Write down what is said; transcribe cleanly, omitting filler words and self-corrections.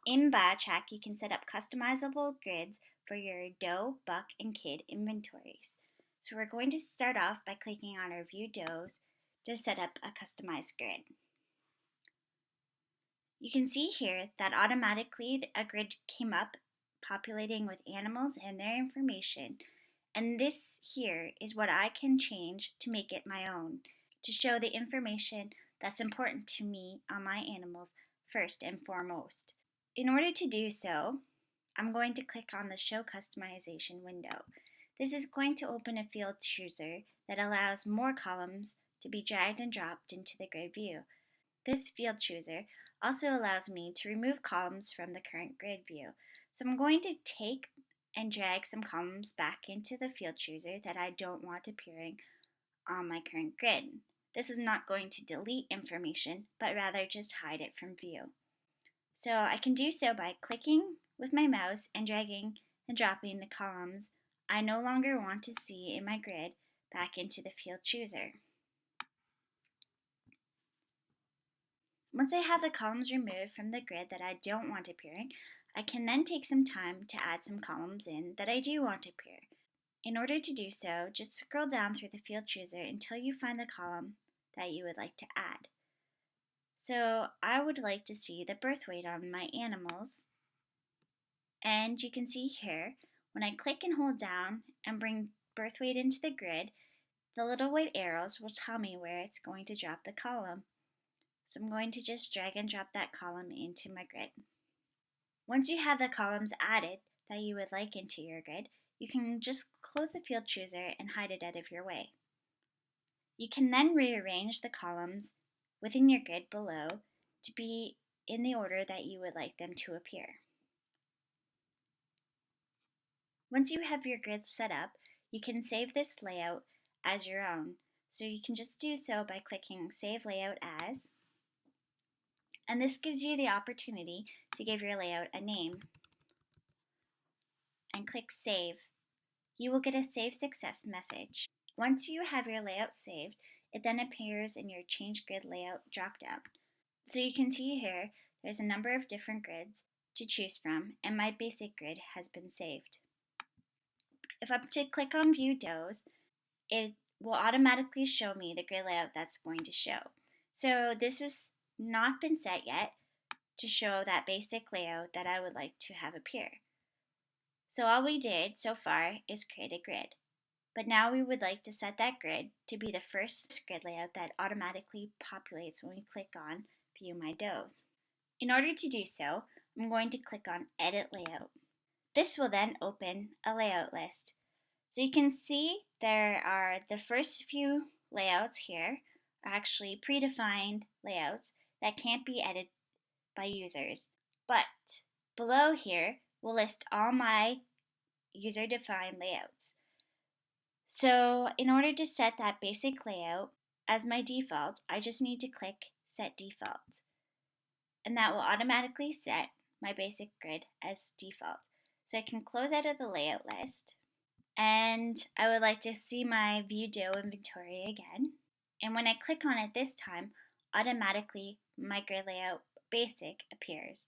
In bioTrack, you can set up customizable grids for your doe, buck, and kid inventories. So we're going to start off by clicking on our View Does to set up a customized grid. You can see here that automatically a grid came up populating with animals and their information. And this here is what I can change to make it my own, to show the information that's important to me on my animals first and foremost. In order to do so, I'm going to click on the Show Customization window. This is going to open a field chooser that allows more columns to be dragged and dropped into the grid view. This field chooser also allows me to remove columns from the current grid view. So I'm going to take and drag some columns back into the field chooser that I don't want appearing on my current grid. This is not going to delete information, but rather just hide it from view. So I can do so by clicking with my mouse and dragging and dropping the columns I no longer want to see in my grid back into the field chooser. Once I have the columns removed from the grid that I don't want appearing, I can then take some time to add some columns in that I do want to appear. In order to do so, just scroll down through the field chooser until you find the column that you would like to add. So I would like to see the birth weight on my animals, and you can see here, when I click and hold down and bring birth weight into the grid, the little white arrows will tell me where it's going to drop the column. So I'm going to just drag and drop that column into my grid. Once you have the columns added that you would like into your grid, you can just close the field chooser and hide it out of your way. You can then rearrange the columns within your grid below to be in the order that you would like them to appear. Once you have your grid set up, you can save this layout as your own. So you can just do so by clicking Save Layout As, and this gives you the opportunity to give your layout a name. And click Save. You will get a Save Success message. Once you have your layout saved, it then appears in your Change Grid Layout dropdown. So you can see here, there's a number of different grids to choose from, and my basic grid has been saved. If I'm to click on View Does, it will automatically show me the grid layout that's going to show. So this has not been set yet to show that basic layout that I would like to have appear. So all we did so far is create a grid. But now we would like to set that grid to be the first grid layout that automatically populates when we click on View My Does. In order to do so, I'm going to click on Edit Layout. This will then open a layout list. So you can see there are the first few layouts here are actually predefined layouts that can't be edited by users. But below here will list all my user-defined layouts. So in order to set that basic layout as my default, I just need to click Set Default. And that will automatically set my basic grid as default. So I can close out of the layout list, and I would like to see my View Doe inventory again. And when I click on it this time, automatically my grid layout basic appears.